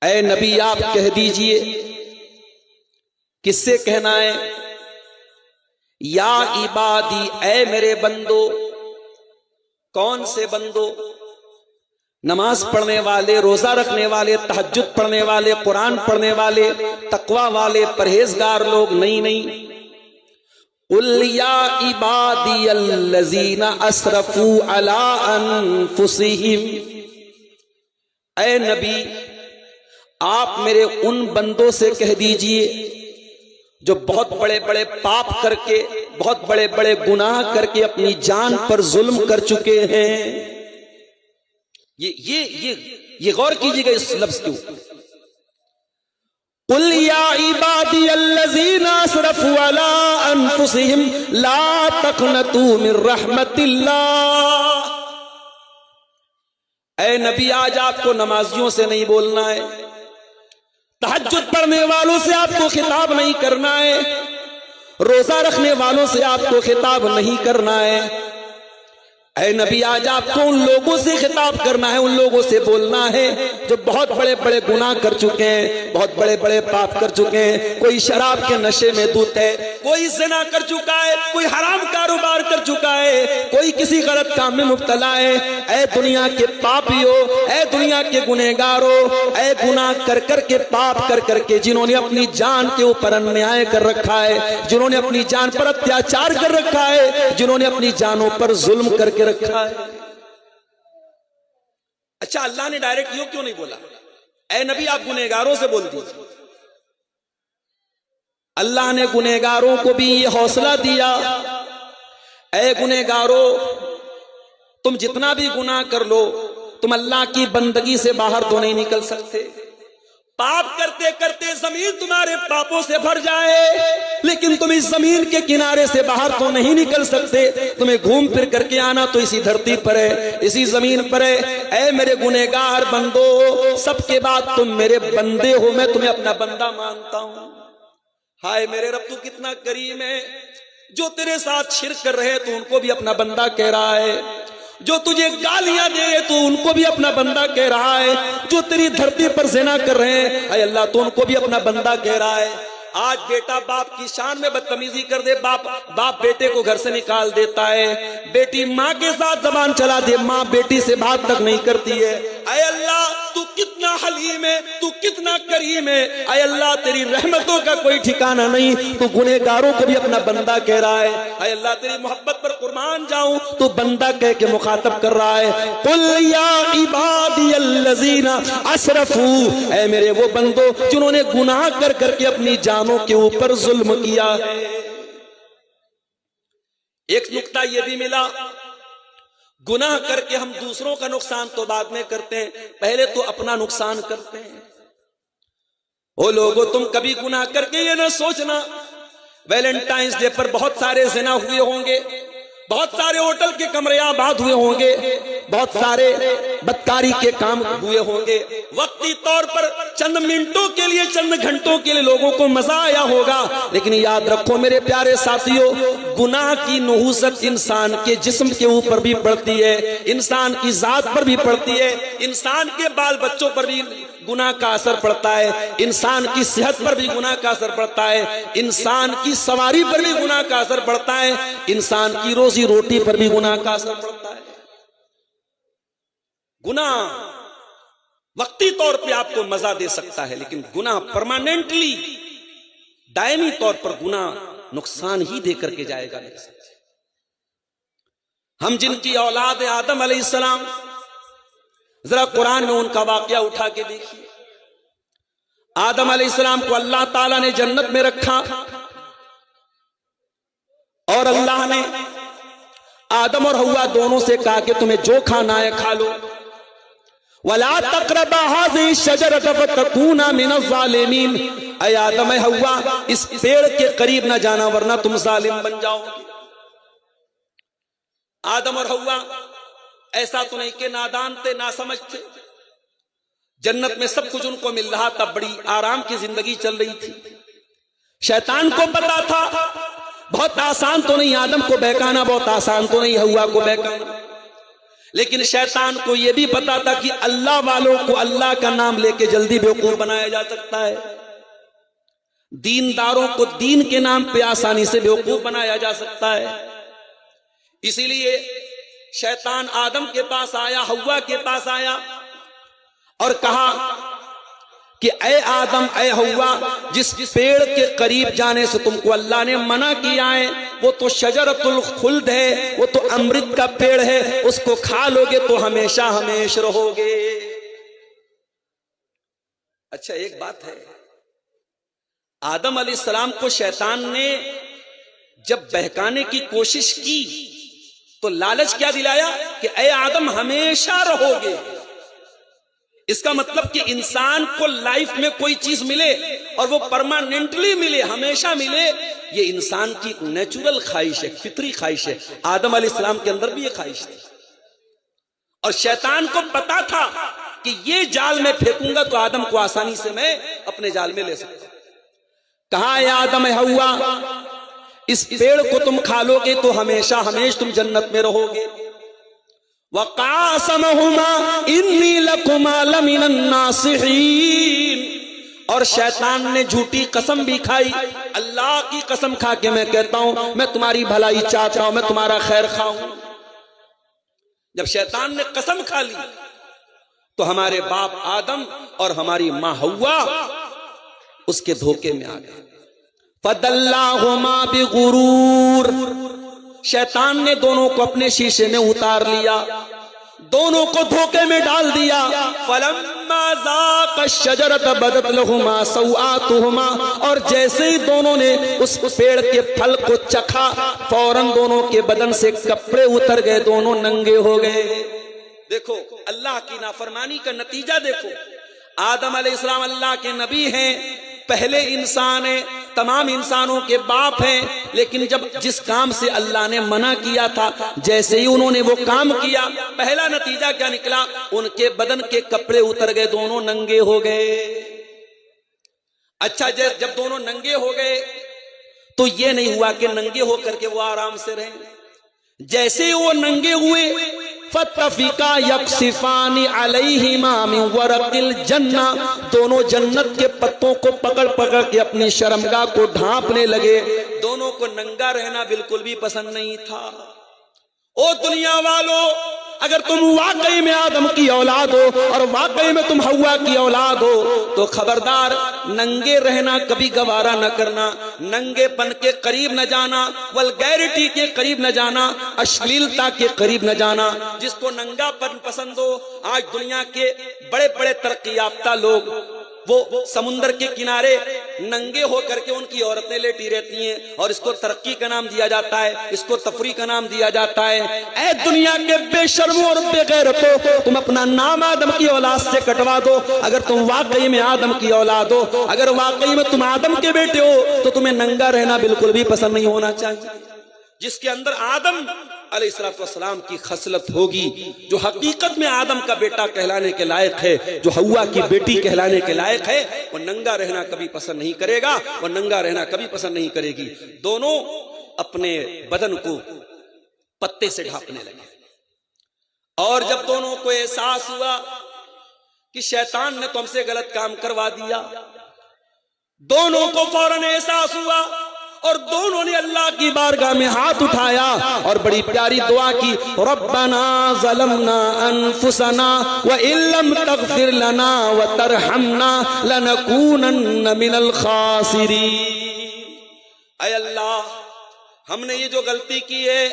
اے نبی آپ کہہ دیجئے، کس سے کہنا ہے؟ یا عبادی، اے میرے بندو۔ کون سے بندو؟ نماز پڑھنے والے، روزہ رکھنے والے، تہجد پڑھنے والے، قرآن پڑھنے والے، تقوی والے، پرہیزگار لوگ نہیں۔ قل یا عبادی الذین اسرفوا علی انفسہم، اے نبی آپ میرے ان بندوں سے کہہ دیجئے جو بہت بڑے بڑے پاپ کر کے، بہت بڑے بڑے گناہ کر کے اپنی جان پر ظلم کر چکے ہیں۔ یہ غور کیجئے گا اس لفظ کے اوپر۔ قل یا عبادی الذین اسرفوا علی انفسہم لا تقنطوا من رحمت اللہ، اے نبی آج آپ کو نمازیوں سے نہیں بولنا ہے، تہجد پڑھنے والوں سے آپ کو خطاب نہیں کرنا ہے، روزہ رکھنے والوں سے آپ کو خطاب نہیں کرنا ہے، اے نبی آج آپ کو ان لوگوں سے خطاب کرنا ہے، ان لوگوں سے بولنا ہے جو بہت بڑے بڑے گناہ کر چکے ہیں، بہت بڑے بڑے پاپ کر چکے ہیں۔ کوئی شراب کے نشے میں دھت ہے، کوئی زنا کر چکا ہے، کوئی حرام کاروبار کر چکا ہے، کوئی کسی غلط کام میں مبتلا ہے۔ اے دنیا کے پاپیو، اے دنیا کے گنہگارو، اے گناہ کر کر کے، پاپ کر کر کے، جنہوں نے اپنی جان کے اوپر انیائے کر رکھا ہے، جنہوں نے اپنی جان پر اتیاچار کر رکھا ہے، جنہوں نے اپنی جانوں پر ظلم کر کے رکھا ہے۔ اچھا اللہ نے ڈائریکٹ یوں کیوں نہیں بولا؟ اے نبی آپ گنہگاروں سے بول دیجیے۔ اللہ نے گنہگاروں کو بھی یہ حوصلہ دیا، اے گنہگارو تم جتنا بھی گناہ کر لو، تم اللہ کی بندگی سے باہر تو نہیں نکل سکتے۔ پاپ کرتے کرتے زمین تمہارے پاپوں سے بھر جائے، لیکن تم اس زمین کے کنارے سے باہر تو نہیں نکل سکتے، تمہیں گھوم پھر کر کے آنا تو اسی دھرتی پر ہے، اسی زمین پر ہے۔ اے میرے گنہگار بندو، سب کے بعد تم میرے بندے ہو، میں تمہیں اپنا بندہ مانتا ہوں۔ ہائے میرے رب تو کتنا کریم ہے، جو تیرے ساتھ شرک کر رہے تو ان کو بھی اپنا بندہ کہہ رہا ہے، جو تجھے گالیاں دے تو ان کو بھی اپنا بندہ کہہ رہا ہے، جو تیری دھرتی پر زنا کر رہے ہیں اے اللہ تو ان کو بھی اپنا بندہ کہہ رہا ہے۔ آج بیٹا باپ کی شان میں بدتمیزی کر دے، باپ بیٹے کو گھر سے نکال دیتا ہے، بیٹی ماں کے ساتھ زبان چلا دے، ماں بیٹی سے بات تک نہیں کرتی ہے۔ اے اللہ تو کتنا حلیم ہے، تو کتنا کریم ہے، اے اللہ تیری رحمتوں کا کوئی ٹھکانہ نہیں، تو گنہگاروں کو بھی اپنا بندہ کہہ رہا ہے۔ اے اللہ تیری محبت پر قربان جاؤں، تو بندہ کہہ کے مخاطب کر رہا ہے۔ قل یا عبادی الذین اسرفوا، اے میرے وہ بندو جنہوں نے گناہ کر کر کے اپنی جانوں کے اوپر ظلم کیا ہے۔ ایک نقطہ یہ بھی ملا، گناہ کر کے ہم دوسروں کا نقصان تو بعد میں کرتے ہیں، پہلے تو اپنا نقصان کرتے ہیں۔ او لوگو تم کبھی گناہ کر کے یہ نہ سوچنا ویلنٹائنز ڈے پر بہت سارے زنا ہوئے ہوں گے، بہت سارے ہوٹل کے کمرے آباد ہوئے ہوں گے، بہت سارے بدکاری کے کام ہوئے ہوں گے، وقتی طور پر چند منٹوں کے لیے، چند گھنٹوں کے لیے لوگوں کو مزہ آیا ہوگا، لیکن یاد رکھو میرے پیارے ساتھیو، گناہ کی نحوست انسان کے جسم کے اوپر بھی پڑتی ہے، انسان کی ذات پر بھی پڑتی ہے، انسان کے بال بچوں پر بھی گناہ کا اثر پڑتا ہے، انسان کی صحت پر بھی گناہ کا اثر پڑتا ہے، انسان کی سواری پر بھی گناہ کا اثر پڑتا ہے، انسان کی روزی روٹی پر بھی گناہ کا اثر پڑتا ہے۔ گناہ وقتی طور پہ آپ کو مزہ دے سکتا ہے، لیکن گناہ پرماننٹلی، دائمی طور پر گناہ نقصان ہی دے کر کے جائے گا۔ ہم جن کی اولاد ہیں آدم علیہ السلام، ذرا قرآن میں ان کا واقعہ اٹھا کے دیکھیے۔ آدم علیہ السلام کو اللہ تعالیٰ نے جنت میں رکھا، اور اللہ نے آدم اور حوا دونوں سے کہا کہ تمہیں جو کھانا ہے کھا لو، وَلَا تَقْرَبَا هَذِهِ الشَّجَرَةَ فَتَكُونَا مِنَ الظَّالِمِينَ، اے آدم اے حوا اس پیڑ کے قریب نہ جانا ورنہ تم ظالم بن جاؤ گے۔ آدم اور حوا ایسا تو نہیں کہ نادان تھے، نہ سمجھ تھے، جنت میں سب کچھ ان کو مل رہا تھا، بڑی آرام کی زندگی چل رہی تھی۔ شیطان کو پتا تھا بہت آسان تو نہیں آدم کو بہکانا، بہت آسان تو نہیں حوا کو بہکانا، لیکن شیطان کو یہ بھی پتا تھا کہ اللہ والوں کو اللہ کا نام لے کے جلدی بیوقوف بنایا جا سکتا ہے، دینداروں کو دین کے نام پہ آسانی سے بیوقوف بنایا جا سکتا ہے۔ اسی لیے شیطان آدم کے پاس آیا، حوا کے پاس آیا اور کہا کہ اے آدم، اے حوا، جس پیڑ کے قریب جانے سے تم کو اللہ نے منع کیا ہے وہ تو شجرۃ الخلد ہے، وہ تو امرت کا پیڑ ہے، اس کو کھا لو گے تو ہمیشہ ہمیش رہو گے۔ اچھا ایک بات ہے، آدم علیہ السلام کو شیطان نے جب بہکانے کی کوشش کی تو لالچ کیا دلایا کہ اے آدم ہمیشہ رہو گے۔ اس کا مطلب کہ انسان کو لائف میں کوئی چیز ملے اور وہ پرماننٹلی ملے، ہمیشہ ملے، یہ انسان کی نیچرل خواہش ہے، فطری خواہش ہے۔ آدم علیہ السلام کے اندر بھی یہ خواہش تھی اور شیطان کو پتا تھا کہ یہ جال میں پھینکوں گا تو آدم کو آسانی سے میں اپنے جال میں لے سکتا ہوں۔ کہا اے آدم، اے حوا، اس پیڑ کو تم کھا لو گے تو ہمیشہ ہمیش تم جنت میں رہو گے۔ وَقَاسَمَهُمَا إِنِّي لَكُمَا لَمِنَ النَّاصِحِينَ، اور شیطان نے جھوٹی قسم بھی کھائی، اللہ کی قسم کھا کے میں کہتا ہوں میں تمہاری بھلائی چاہتا ہوں، میں تمہارا خیر خواہ ہوں۔ جب شیطان نے قسم کھا لی تو ہمارے باپ آدم اور ہماری ماں حوا اس کے دھوکے میں آ گئے۔ فَدَلَّاهُمَا بِغُرُورٍ، شیطان نے دونوں کو اپنے شیشے میں اتار لیا، دونوں کو دھوکے میں ڈال دیا۔ فَلَمَّا ذَاقَا الشَّجَرَةَ بَدَتْ لَهُمَا سَوْآتُهُمَا، اور جیسے ہی دونوں نے اس پیڑ کے پھل کو چکھا فوراً دونوں کے بدن سے کپڑے اتر گئے، دونوں ننگے ہو گئے۔ دیکھو اللہ کی نافرمانی کا نتیجہ دیکھو۔ آدم علیہ السلام اللہ کے نبی ہیں، پہلے انسان ہیں، تمام انسانوں کے باپ ہیں، لیکن جب جس کام سے اللہ نے منع کیا تھا جیسے ہی انہوں نے وہ کام کیا، پہلا نتیجہ کیا نکلا؟ ان کے بدن کے کپڑے اتر گئے، دونوں ننگے ہو گئے۔ اچھا جب دونوں ننگے ہو گئے تو یہ نہیں ہوا کہ ننگے ہو کر کے وہ آرام سے رہیں، جیسے وہ ننگے ہوئے فَاتَّفِقَا يَقْصِفَانِ عَلَيْهِمَا مِنْ وَرَقِ الْجَنَّةِ، دونوں جنت کے پتوں کو پکڑ پکڑ کے اپنی شرمگاہ کو ڈھانپنے لگے۔ دونوں کو ننگا رہنا بالکل بھی پسند نہیں تھا۔ او دنیا والو، اگر تم واقعی میں آدم کی اولاد ہو اور واقعی میں تم حوا کی اولاد ہو تو خبردار ننگے رہنا کبھی گوارا نہ کرنا، ننگے پن کے قریب نہ جانا، ولگیرٹی کے قریب نہ جانا، اشلیلتا کے قریب نہ جانا۔ جس کو ننگا پن پسند ہو، آج دنیا کے بڑے بڑے ترقی یافتہ لوگ وہ سمندر کے کنارے ننگے ہو کر کے ان کی عورتیں لیٹی رہتی ہیں اور اس کو ترقی کا نام دیا جاتا ہے، اس کو تفریح کا نام دیا جاتا ہے۔ اے دنیا کے بے شرموں اور بے غیرتوں، تم اپنا نام آدم کی اولاد سے کٹوا دو اگر تم واقعی میں آدم کی اولاد ہو۔ اگر واقعی میں تم آدم کے بیٹے ہو تو تمہیں ننگا رہنا بالکل بھی پسند نہیں ہونا چاہیے۔ جس کے اندر آدم علیہ السلام کی خصلت ہوگی، جو حقیقت میں آدم کا بیٹا کہلانے کے لائق ہے، جو حوا کی بیٹی کہلانے کے لائق ہے، وہ ننگا رہنا کبھی پسند نہیں کرے گا، وہ ننگا رہنا کبھی پسند نہیں کرے گی۔ دونوں اپنے بدن کو پتے سے ڈھانپنے لگے، اور جب دونوں کو احساس ہوا کہ شیطان نے تو ہم سے غلط کام کروا دیا، دونوں کو فوراً احساس ہوا اور دونوں نے اللہ کی بارگاہ میں ہاتھ اٹھایا اور بڑی پیاری دعا کی، ربنا ظلمنا انفسنا وان لم تغفر لنا وترحمنا لنکونن من الخاسرین۔ اے اللہ، ہم نے یہ جو غلطی کی ہے،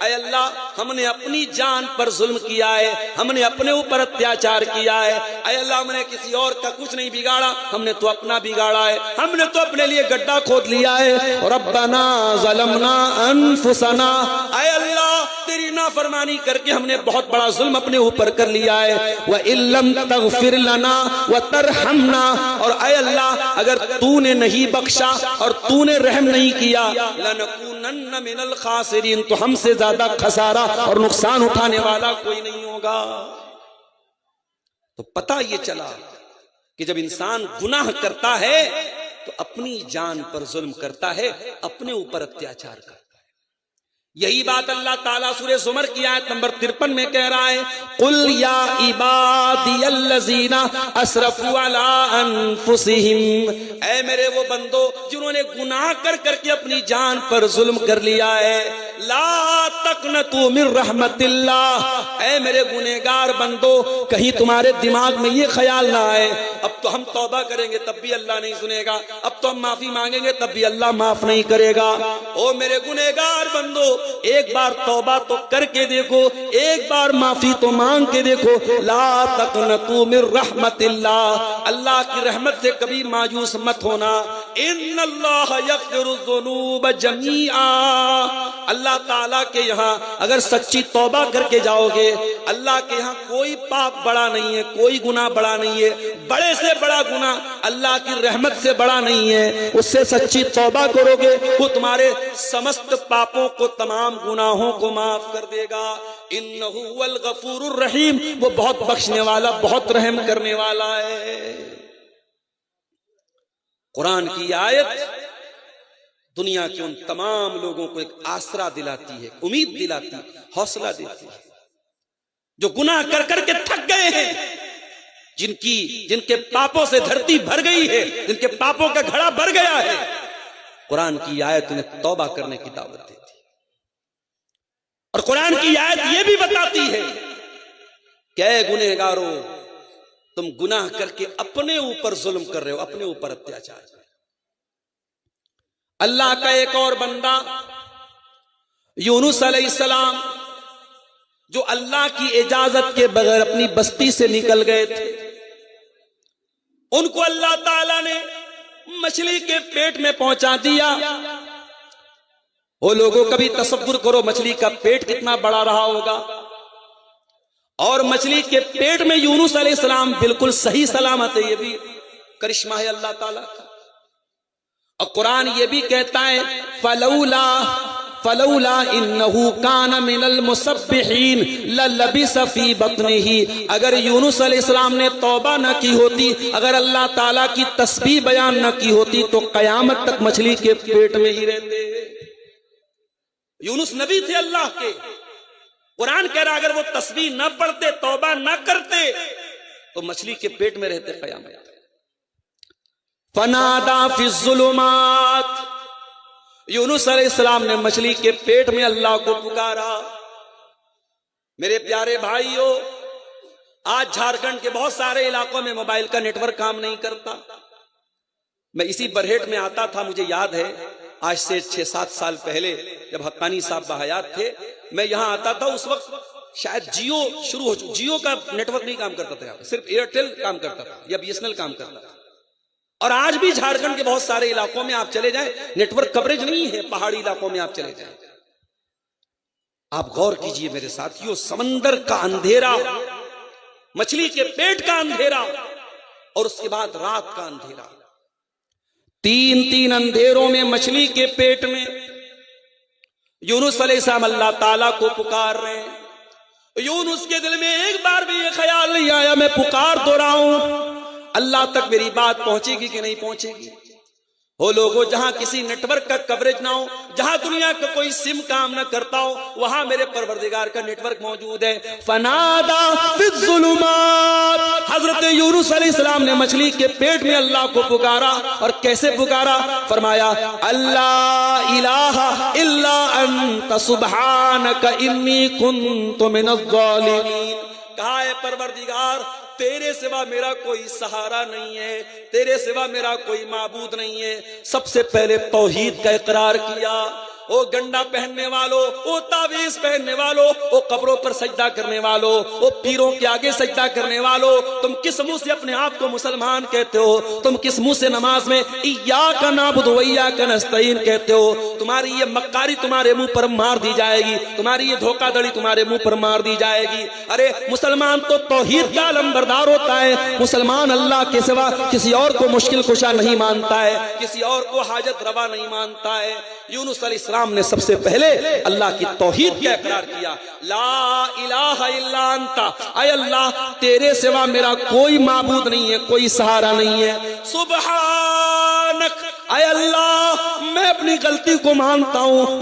اے اللہ ہم نے اپنی جان پر ظلم کیا ہے، ہم نے اپنے اوپر اتیاچار کیا ہے، اے اللہ ہم نے کسی اور کا کچھ نہیں بگاڑا، ہم نے تو اپنا بگاڑا ہے، ہم نے تو اپنے لیے گڈھا کھود لیا ہے۔ ربنا ظلمنا انفسنا، اے اللہ تیری نافرمانی کر کے ہم نے بہت بڑا ظلم اپنے اوپر کر لیا ہے۔ وَإِن لَمْ تَغْفِرْ لَنَا وَتَرْحَمْنَا، اور اے اللہ اگر تو نے نہیں بخشا اور تو نے رحم نہیں کیا، لَنَكُونَنَّ مِنَ الْخَاسِرِينَ، تو ہم سے زیادہ خسارہ اور نقصان اٹھانے والا کوئی نہیں ہوگا۔ تو پتہ یہ چلا کہ جب انسان گناہ کرتا ہے تو اپنی جان پر ظلم کرتا ہے، اپنے اوپر اتیاچار کرتا ہے۔ یہی بات اللہ تعالیٰ سورہ زمر کی آیت نمبر 53 میں کہہ رہا ہے، قل یا عبادی الذین اسرفوا علی انفسہم، اے میرے وہ بندو جنہوں نے گناہ کر کر کے اپنی جان پر ظلم کر لیا ہے، لا تقنطوا من رحمت اللہ، اے میرے گنہگار بندو کہیں تمہارے دماغ میں یہ خیال نہ آئے اب تو ہم توبہ کریں گے تب بھی اللہ نہیں سنے گا، اب تو ہم معافی مانگیں گے تب بھی اللہ معاف نہیں کرے گا۔ او میرے گنہگار بندو، ایک بار توبہ تو کر کے دیکھو، ایک بار معافی تو مانگ کے دیکھو۔ لا تقنطوا من رحمت اللہ، اللہ کی رحمت سے کبھی مایوس مت ہونا۔ ان اللہ یغفر الذنوب جمیعا، اللہ تعالیٰ کے یہاں اگر سچی توبہ کر کے جاؤ گے، اللہ کے یہاں کوئی پاپ بڑا نہیں ہے، کوئی گناہ بڑا نہیں ہے، بڑے سے بڑا گناہ اللہ کی رحمت سے بڑا نہیں ہے۔ اس سے سچی توبہ کرو گے، وہ تمہارے سمست پاپوں کو، تمام گناہوں کو معاف کر دے گا۔ انہ هو الغفور الرحیم، وہ بہت بخشنے والا، بہت رحم کرنے والا ہے۔ قرآن کی آیت دنیا کے ان تمام لوگوں کو ایک آسرا دلاتی ہے، امید دلاتی ہے، حوصلہ دیتی ہے، جو گناہ کر کر کے تھک گئے ہیں، جن کے پاپوں سے دھرتی بھر گئی ہے، جن کے پاپوں کا گھڑا بھر گیا ہے۔ قرآن کی آیت انہیں توبہ کرنے کی دعوت دیتی ہے، اور قرآن کی آیت یہ بھی بتاتی ہے کہ اے گنہگارو، تم گناہ کر کے اپنے اوپر ظلم کر رہے ہو، اپنے اوپر اتیاچار کر رہے ہو۔ اللہ کا ایک اور بندہ یونس علیہ السلام، جو اللہ کی اجازت کے بغیر اپنی بستی سے نکل گئے تھے، ان کو اللہ تعالی نے مچھلی کے پیٹ میں پہنچا دیا۔ وہ لوگوں کبھی تصور کرو مچھلی کا پیٹ کتنا بڑا رہا ہوگا، اور مچھلی کے پیٹ میں یونس علیہ السلام بالکل صحیح سلامت ہے۔ یہ بھی کرشمہ ہے اللہ تعالیٰ کا۔ اور قرآن یہ بھی کہتا ہے فلولا انہ کان من المسبحین للبث فی بطنہ، اگر یونس علیہ السلام نے توبہ نہ کی ہوتی، اگر اللہ تعالیٰ کی تسبیح بیان نہ کی ہوتی، تو قیامت تک مچھلی کے پیٹ میں ہی رہتے۔ یونس نبی تھے اللہ کے، قرآن کہہ رہا اگر وہ تسبیح نہ پڑھتے، توبہ نہ کرتے، تو مچھلی کے پیٹ میں رہتے قیامت۔ فنادا فی الظلمات، یونس علیہ السلام نے مچھلی کے پیٹ میں اللہ کو پکارا۔ میرے پیارے بھائیو، آج جھارکھنڈ کے بہت سارے علاقوں میں موبائل کا نیٹ ورک کام نہیں کرتا۔ میں اسی برہیٹ میں آتا تھا، مجھے یاد ہے آج سے 6-7 سال پہلے جب حقانی صاحب بحیات تھے، میں یہاں آتا تھا، اس وقت شاید جیو شروع ہو چکا، جیو کا نیٹ ورک نہیں کام کرتا تھا، صرف ایئرٹیل کام کرتا تھا یا BSNL کام کرتا تھا۔ اور آج بھی جھارکھنڈ کے بہت سارے علاقوں میں آپ چلے جائیں، نیٹ ورک کوریج نہیں ہے، پہاڑی علاقوں میں آپ چلے جائیں۔ آپ غور کیجئے میرے ساتھیوں، سمندر کا اندھیرا، مچھلی کے پیٹ کا اندھیرا، اور اس کے بعد رات کا اندھیرا، تین اندھیروں میں مچھلی کے پیٹ میں یونس علیہ السلام اللہ تعالیٰ کو پکار رہے ہیں۔ یونس کے دل میں ایک بار بھی یہ خیال نہیں آیا میں پکار تو رہا ہوں، اللہ تک میری بات پہنچے گی کہ نہیں پہنچے گی۔ وہ لوگوں جہاں کسی نیٹ ورک کا کوریج نہ ہو، جہاں دنیا کا کوئی سم کام نہ کرتا ہو، وہاں میرے پروردگار کا نیٹ ورک موجود ہے۔ فنادا فی الظلمات، حضرت یونس علیہ السلام نے مچھلی کے پیٹ میں اللہ کو پکارا، اور کیسے پکارا؟ فرمایا اللہ الہ الا انت سبحانک انی کنت من الظالمین، کہا ہے پروردگار تیرے سوا میرا کوئی سہارا نہیں ہے، تیرے سوا میرا کوئی معبود نہیں ہے۔ سب سے پہلے توحید کا اقرار کیا۔ او گنڈا پہننے والوں، او تعویذ پہننے والوں، او قبروں پر سجدہ کرنے والوں، او پیروں کے آگے سجدہ کرنے والوں، تم کس منہ سے اپنے آپ کو مسلمان کہتے ہو؟ تم کس منہ سے نماز میں ایاک نعبد و ایاک نستعین کہتے ہو؟ تمہاری یہ مکاری تمہارے منہ پر مار دی جائے گی، تمہاری یہ دھوکہ دڑی تمہارے منہ پر مار دی جائے گی۔ ارے مسلمان تو توحید کا علمبردار ہوتا ہے، مسلمان اللہ کے سوا کسی اور کو مشکل کشا نہیں مانتا ہے، کسی اور کو حاجت روا نہیں مانتا ہے۔ یونس علیہ السلام نے سب سے پہلے اللہ کی توحید کا اقرار کیا، لا الہ الا انت، اے اللہ تیرے سوا میرا کوئی معبود نہیں ہے، کوئی سہارا نہیں ہے۔ سبحانک، اے اللہ میں اپنی غلطی کو مانتا ہوں،